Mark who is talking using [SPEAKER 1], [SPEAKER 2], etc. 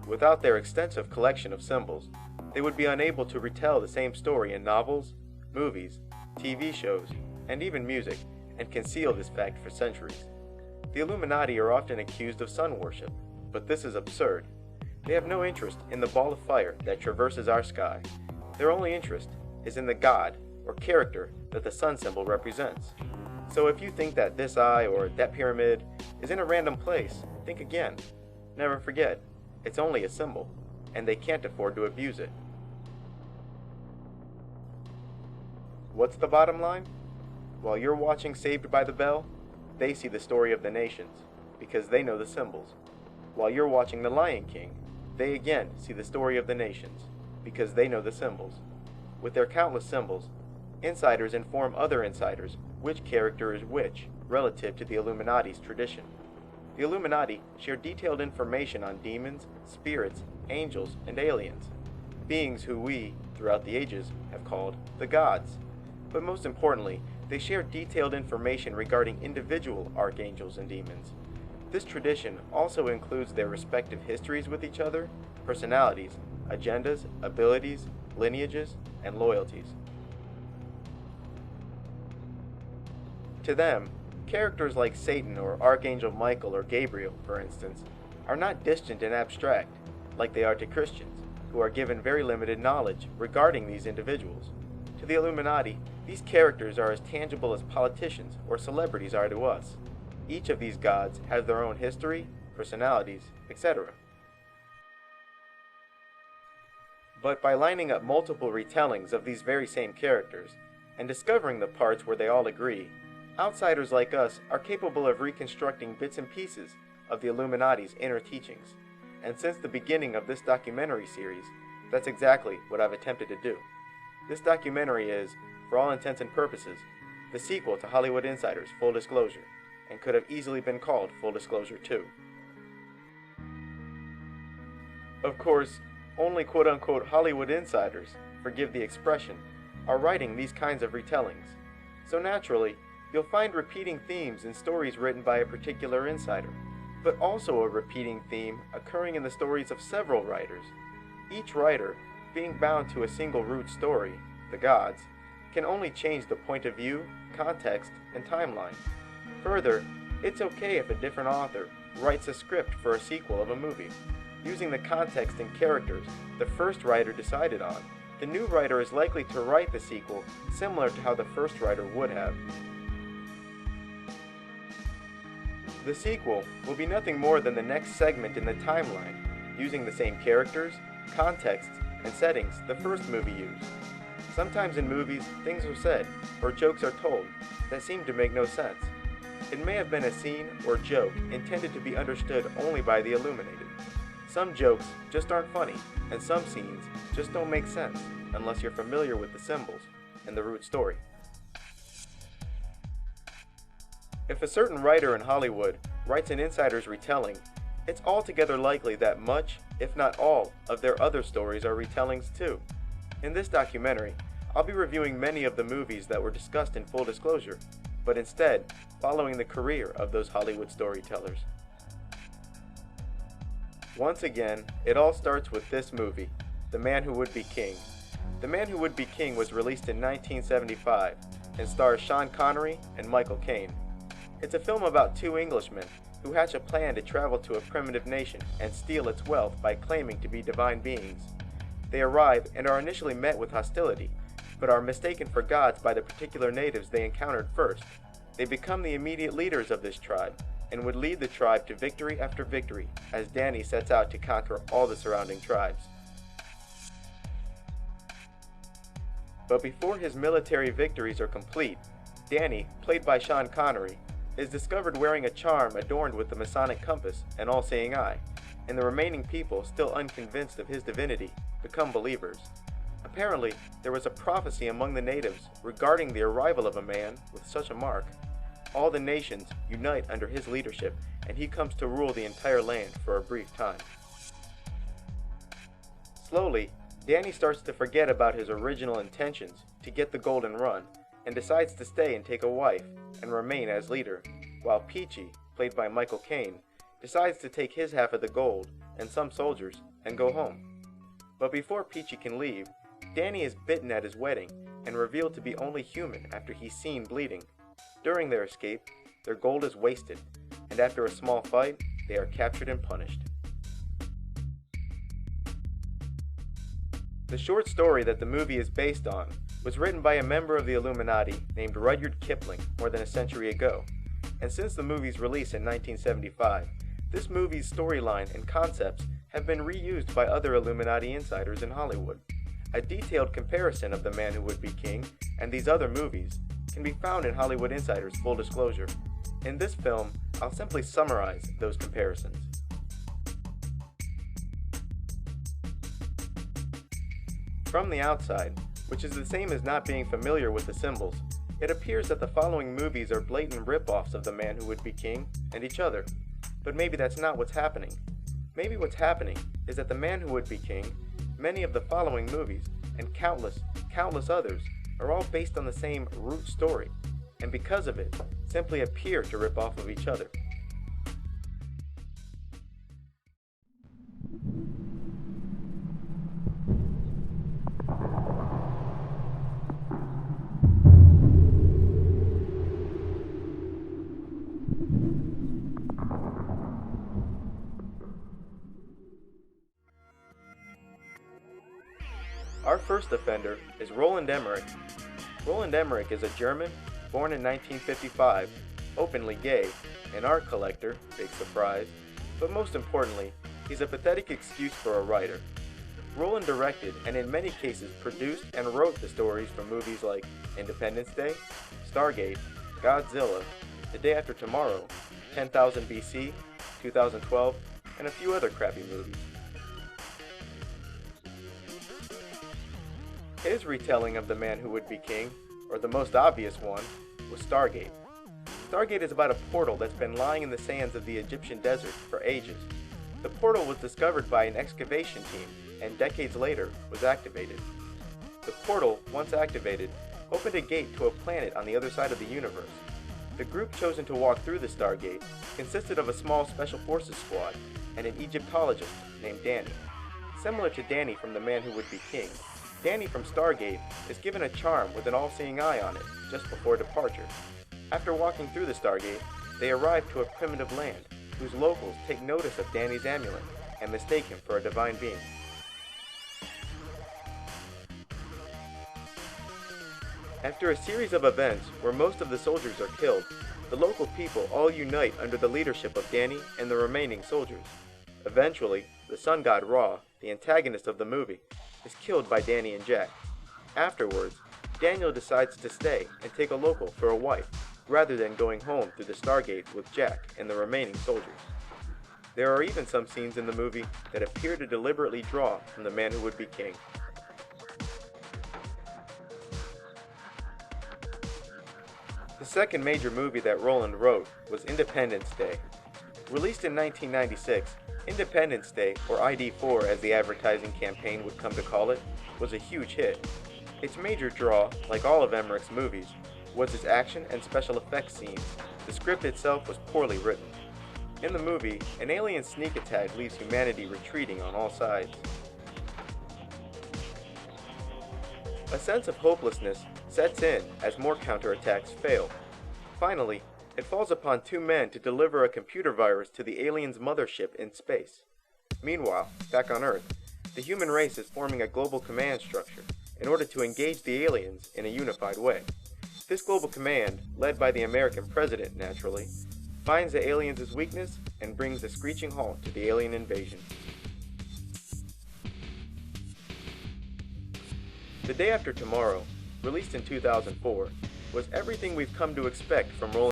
[SPEAKER 1] Without their extensive collection of symbols, they would be unable to retell the same story in novels, movies, TV shows, and even music, and conceal this fact for centuries. The Illuminati are often accused of sun worship, but this is absurd. They have no interest in the ball of fire that traverses our sky. Their only interest is in the god or character that the sun symbol represents. So if you think that this eye or that pyramid is in a random place, think again. Never forget, it's only a symbol, and they can't afford to abuse it. What's the bottom line? While you're watching Saved by the Bell, they see the story of the nations, because they know the symbols. While you're watching The Lion King, they again see the story of the nations, because they know the symbols. With their countless symbols, insiders inform other insiders which character is which, relative to the Illuminati's tradition. The Illuminati share detailed information on demons, spirits, angels, and aliens, beings who we, throughout the ages, have called the gods. But most importantly, they share detailed information regarding individual archangels and demons. This tradition also includes their respective histories with each other, personalities, agendas, abilities, lineages, and loyalties. To them, characters like Satan or Archangel Michael or Gabriel, for instance, are not distant and abstract, like they are to Christians, who are given very limited knowledge regarding these individuals. To the Illuminati, these characters are as tangible as politicians or celebrities are to us. Each of these gods has their own history, personalities, etc. But by lining up multiple retellings of these very same characters, and discovering the parts where they all agree, outsiders like us are capable of reconstructing bits and pieces of the Illuminati's inner teachings. And since the beginning of this documentary series, that's exactly what I've attempted to do. This documentary is, for all intents and purposes, the sequel to Hollywood Insider's Full Disclosure, and could have easily been called Full Disclosure 2. Of course, only quote-unquote Hollywood insiders, forgive the expression, are writing these kinds of retellings. So naturally, you'll find repeating themes in stories written by a particular insider, but also a repeating theme occurring in the stories of several writers. Each writer, being bound to a single root story, the gods, can only change the point of view, context, and timeline. Further, it's okay if a different author writes a script for a sequel of a movie. Using the context and characters the first writer decided on, the new writer is likely to write the sequel similar to how the first writer would have. The sequel will be nothing more than the next segment in the timeline, using the same characters, contexts, and settings the first movie used. Sometimes in movies, things are said, or jokes are told, that seem to make no sense. It may have been a scene or joke intended to be understood only by the illuminated. Some jokes just aren't funny, and some scenes just don't make sense unless you're familiar with the symbols and the root story. If a certain writer in Hollywood writes an insider's retelling, it's altogether likely that much, if not all, of their other stories are retellings too. In this documentary, I'll be reviewing many of the movies that were discussed in Full Disclosure, but instead following the career of those Hollywood storytellers. Once again, it all starts with this movie, The Man Who Would Be King. The Man Who Would Be King was released in 1975 and stars Sean Connery and Michael Caine. It's a film about two Englishmen who hatch a plan to travel to a primitive nation and steal its wealth by claiming to be divine beings. They arrive and are initially met with hostility, but are mistaken for gods by the particular natives they encountered first. They become the immediate leaders of this tribe, and would lead the tribe to victory after victory as Danny sets out to conquer all the surrounding tribes. But before his military victories are complete, Danny, played by Sean Connery, is discovered wearing a charm adorned with the Masonic compass and all-seeing eye, and the remaining people, still unconvinced of his divinity, become believers. Apparently, there was a prophecy among the natives regarding the arrival of a man with such a mark. All the nations unite under his leadership, and he comes to rule the entire land for a brief time. Slowly, Danny starts to forget about his original intentions to get the golden run, and decides to stay and take a wife, and remain as leader, while Peachy, played by Michael Caine, decides to take his half of the gold and some soldiers and go home. But before Peachy can leave, Danny is bitten at his wedding and revealed to be only human after he's seen bleeding. During their escape, their gold is wasted, and after a small fight, they are captured and punished. The short story that the movie is based on was written by a member of the Illuminati named Rudyard Kipling more than a century ago, and since the movie's release in 1975, this movie's storyline and concepts have been reused by other Illuminati insiders in Hollywood. A detailed comparison of The Man Who Would Be King and these other movies can be found in Hollywood Insider's Full Disclosure. In this film, I'll simply summarize those comparisons. From the outside, which is the same as not being familiar with the symbols, it appears that the following movies are blatant rip-offs of The Man Who Would Be King and each other. But maybe that's not what's happening. Maybe what's happening is that The Man Who Would Be King, many of the following movies, and countless others are all based on the same root story, and because of it, simply appear to rip off of each other. Our first offender is Roland Emmerich. Roland Emmerich is a German, born in 1955, openly gay, an art collector, big surprise, but most importantly, he's a pathetic excuse for a writer. Roland directed and in many cases produced and wrote the stories for movies like Independence Day, Stargate, Godzilla, The Day After Tomorrow, 10,000 BC, 2012, and a few other crappy movies. His retelling of The Man Who Would Be King, or the most obvious one, was Stargate. Stargate is about a portal that's been lying in the sands of the Egyptian desert for ages. The portal was discovered by an excavation team and decades later was activated. The portal, once activated, opened a gate to a planet on the other side of the universe. The group chosen to walk through the Stargate consisted of a small special forces squad and an Egyptologist named Danny. Similar to Danny from The Man Who Would Be King, Danny from Stargate is given a charm with an all-seeing eye on it just before departure. After walking through the Stargate, they arrive to a primitive land, whose locals take notice of Danny's amulet and mistake him for a divine being. After a series of events where most of the soldiers are killed, the local people all unite under the leadership of Danny and the remaining soldiers. Eventually, the sun god Ra, the antagonist of the movie, is killed by Danny and Jack. Afterwards, Daniel decides to stay and take a local for a wife, rather than going home through the Stargate with Jack and the remaining soldiers. There are even some scenes in the movie that appear to deliberately draw from The Man Who Would Be King. The second major movie that Roland wrote was Independence Day. Released in 1996, Independence Day, or ID4 as the advertising campaign would come to call it, was a huge hit. Its major draw, like all of Emmerich's movies, was its action and special effects scenes. The script itself was poorly written. In the movie, an alien sneak attack leaves humanity retreating on all sides. A sense of hopelessness sets in as more counterattacks fail. Finally, it falls upon two men to deliver a computer virus to the aliens' mothership in space. Meanwhile, back on Earth, the human race is forming a global command structure in order to engage the aliens in a unified way. This global command, led by the American president naturally, finds the aliens' weakness and brings a screeching halt to the alien invasion. The Day After Tomorrow, released in 2004, was everything we've come to expect from Roland